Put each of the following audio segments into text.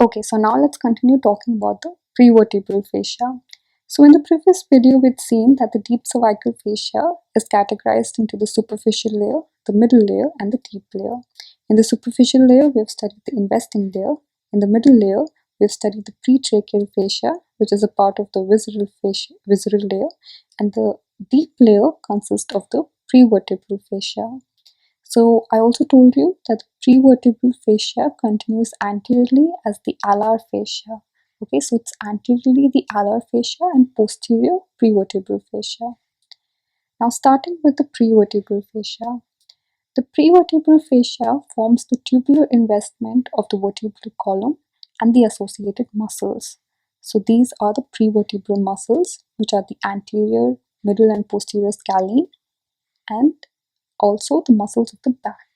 Okay, so now let's continue talking about the prevertebral fascia. So in the previous video, we'd seen that the deep cervical fascia is categorized into the superficial layer, the middle layer, and the deep layer. In the superficial layer, we've studied the investing layer. In the middle layer, we've studied the pretracheal fascia, which is a part of the visceral layer, and the deep layer consists of the prevertebral fascia. So I also told you that the prevertebral fascia continues anteriorly as the alar fascia. Okay, so it's anteriorly the alar fascia and posterior prevertebral fascia. Now starting with the prevertebral fascia. The prevertebral fascia forms the tubular investment of the vertebral column and the associated muscles. So these are the prevertebral muscles, which are the anterior, middle and posterior scalene, and also the muscles of the back,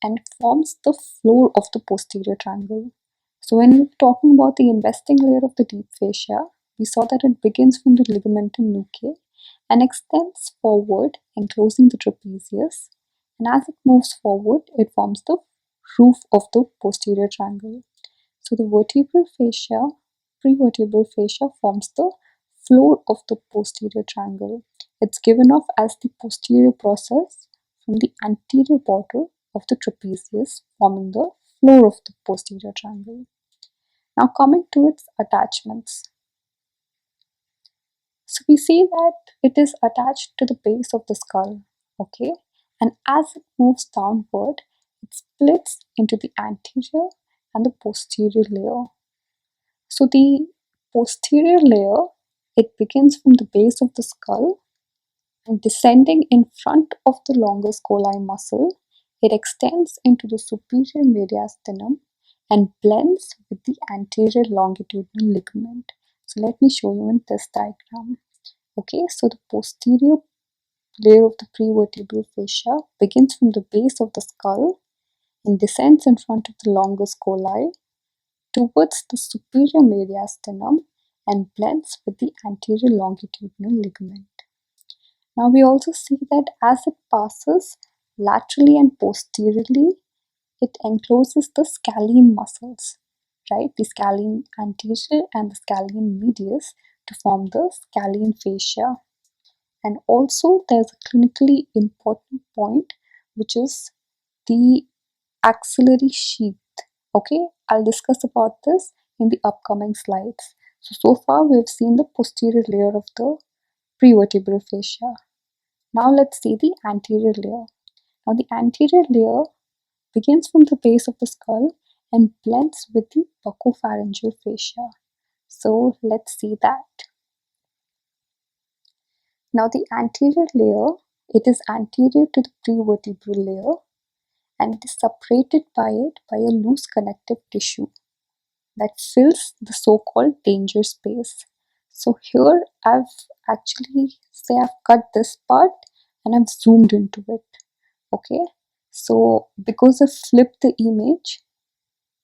and forms the floor of the posterior triangle. So when we're talking about the investing layer of the deep fascia, we saw that it begins from the ligamentum nuchae and extends forward, enclosing the trapezius, and as it moves forward, it forms the roof of the posterior triangle. So the vertebral fascia, prevertebral fascia, forms the floor of the posterior triangle. It's given off as the posterior process from the anterior border of the trapezius, forming the floor of the posterior triangle. Now coming to its attachments. So we see that it is attached to the base of the skull, okay? And as it moves downward, it splits into the anterior and the posterior layer. So the posterior layer, it begins from the base of the skull and descending in front of the longus colli muscle, it extends into the superior mediastinum and blends with the anterior longitudinal ligament. So let me show you in this diagram. Okay, so the posterior layer of the prevertebral fascia begins from the base of the skull and descends in front of the longus colli towards the superior mediastinum and blends with the anterior longitudinal ligament. Now we also see that as it passes laterally and posteriorly, it encloses the scalene muscles, right? The scalene anterior and the scalene medius to form the scalene fascia. And also there's a clinically important point, which is the axillary sheath. Okay, I'll discuss about this in the upcoming slides. So far we've seen the posterior layer of the prevertebral fascia. Now let's see the anterior layer. Now the anterior layer begins from the base of the skull and blends with the buccopharyngeal fascia. So let's see that. Now the anterior layer, it is anterior to the prevertebral layer and it is separated by a loose connective tissue that fills the so-called danger space. So here I've cut this part and I've zoomed into it. Okay, so because I flipped the image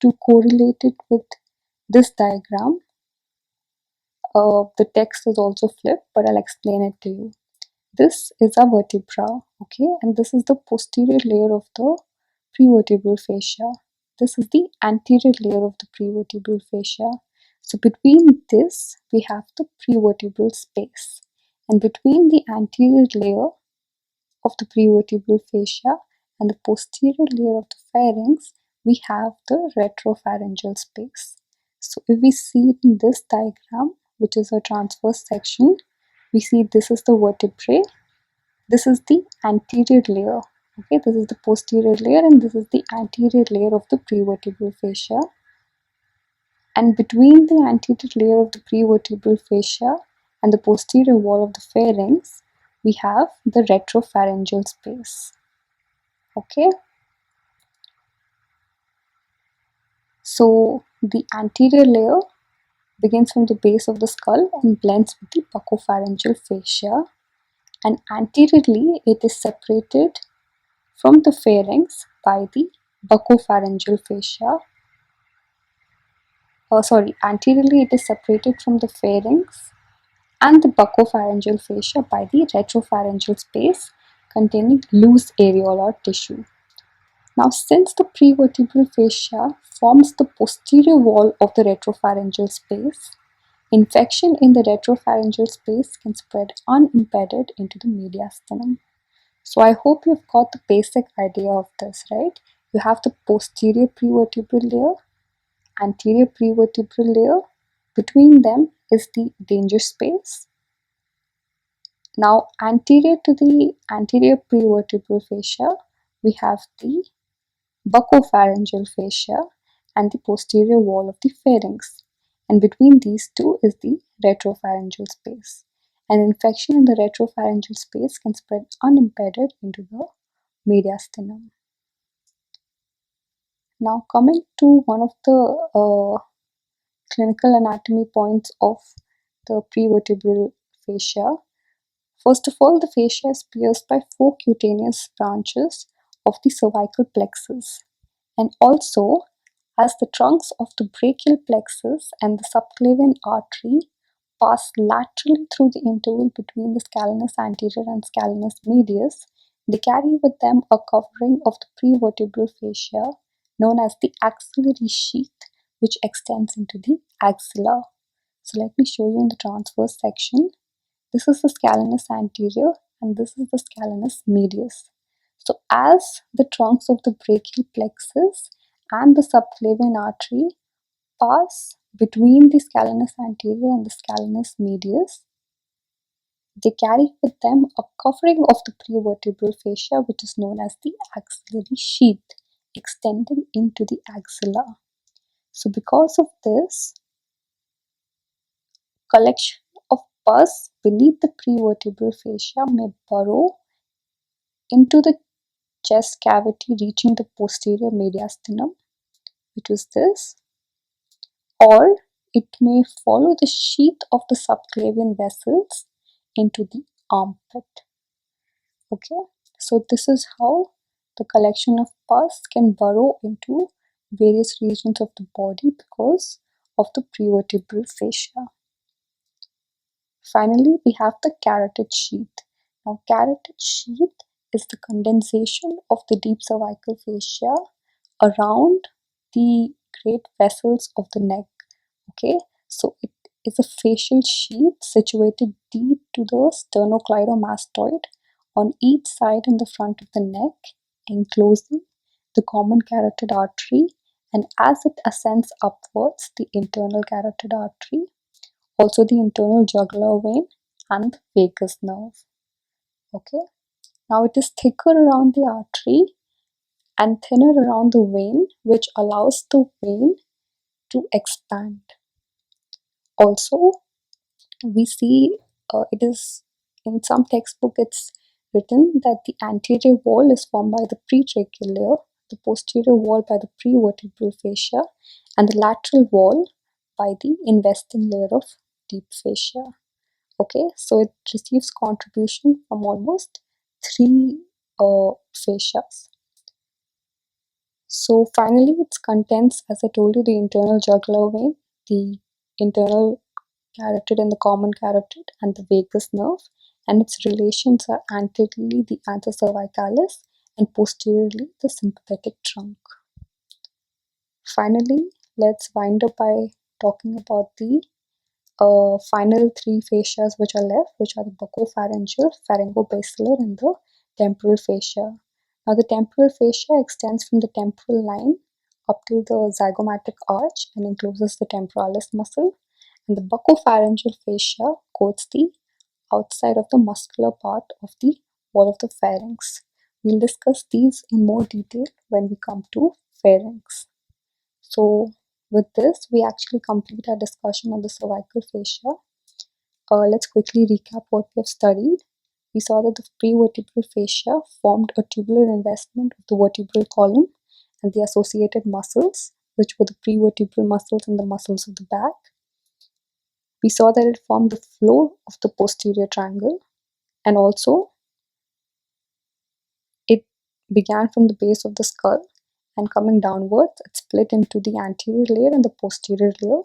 to correlate it with this diagram, the text is also flipped, but I'll explain it to you. This is a vertebra, okay, and this is the posterior layer of the prevertebral fascia. This is the anterior layer of the prevertebral fascia. So between this, we have the prevertebral space, and between the anterior layer of the prevertebral fascia and the posterior layer of the pharynx, we have the retropharyngeal space. So if we see it in this diagram, which is a transverse section, we see this is the vertebrae, this is the anterior layer. Okay, this is the posterior layer and this is the anterior layer of the prevertebral fascia. And between the anterior layer of the prevertebral fascia and the posterior wall of the pharynx, we have the retropharyngeal space. Okay, so the anterior layer begins from the base of the skull and blends with the buccopharyngeal fascia, and anteriorly it is separated from the pharynx by the buccopharyngeal fascia. Anteriorly it is separated from the pharynx and the buccopharyngeal fascia by the retropharyngeal space containing loose areolar tissue. Now, since the prevertebral fascia forms the posterior wall of the retropharyngeal space, infection in the retropharyngeal space can spread unimpeded into the mediastinum. So I hope you've got the basic idea of this, right? You have the posterior prevertebral layer, anterior prevertebral layer. Between them is the danger space. Now, anterior to the anterior prevertebral fascia, we have the buccopharyngeal fascia and the posterior wall of the pharynx. And between these two is the retropharyngeal space. An infection in the retropharyngeal space can spread unimpeded into the mediastinum. Now, coming to one of the clinical anatomy points of the prevertebral fascia. First of all, the fascia is pierced by four cutaneous branches of the cervical plexus, and also as the trunks of the brachial plexus and the subclavian artery pass laterally through the interval between the scalenus anterior and scalenus medius, they carry with them a covering of the prevertebral fascia known as the axillary sheath, which extends into the axilla. So let me show you in the transverse section. This is the scalenus anterior and this is the scalenus medius. So as the trunks of the brachial plexus and the subclavian artery pass between the scalenus anterior and the scalenus medius, they carry with them a covering of the prevertebral fascia which is known as the axillary sheath extending into the axilla. So because of this, collection of pus beneath the prevertebral fascia may burrow into the chest cavity reaching the posterior mediastinum, which is this, or it may follow the sheath of the subclavian vessels into the armpit. Okay, so this is how the collection of pus can burrow into various regions of the body because of the prevertebral fascia. Finally, we have the carotid sheath. Now, carotid sheath is the condensation of the deep cervical fascia around the great vessels of the neck. Okay, so it is a facial sheath situated deep to the sternocleidomastoid on each side in the front of the neck, enclosing the common carotid artery, and as it ascends upwards, the internal carotid artery, also the internal jugular vein and the vagus nerve. Okay, now it is thicker around the artery and thinner around the vein, which allows the vein to expand. Also, we see it is in some textbook it's written that the anterior wall is formed by the pretracheal layer, the posterior wall by the prevertebral fascia, and the lateral wall by the investing layer of deep fascia. Okay, so it receives contribution from almost three fascias. So finally, its contents, as I told you, the internal jugular vein, the internal carotid and the common carotid, and the vagus nerve, and its relations are anteriorly the anther cervicalis and posteriorly the sympathetic trunk. Finally, let's wind up by talking about the final three fascias which are left, which are the buccopharyngeal, pharyngobasilar, and the temporal fascia. Now, the temporal fascia extends from the temporal line up to the zygomatic arch and encloses the temporalis muscle, and the buccopharyngeal fascia coats the outside of the muscular part of the wall of the pharynx. We'll discuss these in more detail when we come to pharynx. So, with this, we actually complete our discussion on the cervical fascia. Let's quickly recap what we have studied. We saw that the prevertebral fascia formed a tubular investment of the vertebral column and the associated muscles, which were the prevertebral muscles and the muscles of the back. We saw that it formed the floor of the posterior triangle, and also it began from the base of the skull, and coming downwards, it split into the anterior layer and the posterior layer.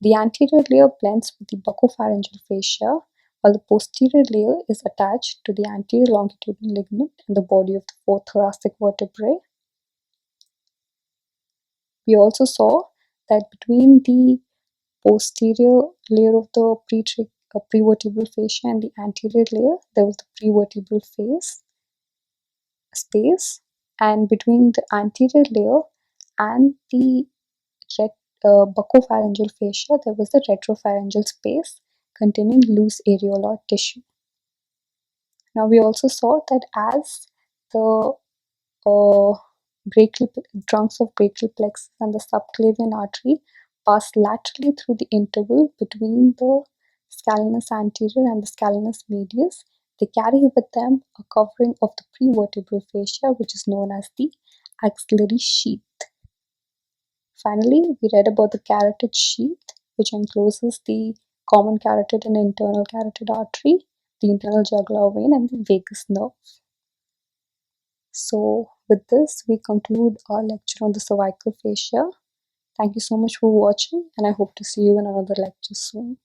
The anterior layer blends with the buccopharyngeal fascia, while the posterior layer is attached to the anterior longitudinal ligament and the body of the four thoracic vertebrae. We also saw that between the posterior layer of the prevertebral fascia and the anterior layer, there was the prevertebral space, and between the anterior layer and the buccopharyngeal fascia, there was the retropharyngeal space containing loose areolar tissue. Now we also saw that as the brachial trunks of brachial plexus and the subclavian artery pass laterally through the interval between the scalenus anterior and the scalenus medius, they carry with them a covering of the prevertebral fascia, which is known as the axillary sheath. Finally, we read about the carotid sheath, which encloses the common carotid and internal carotid artery, the internal jugular vein, and the vagus nerve. So, with this, we conclude our lecture on the cervical fascia. Thank you so much for watching, and I hope to see you in another lecture soon.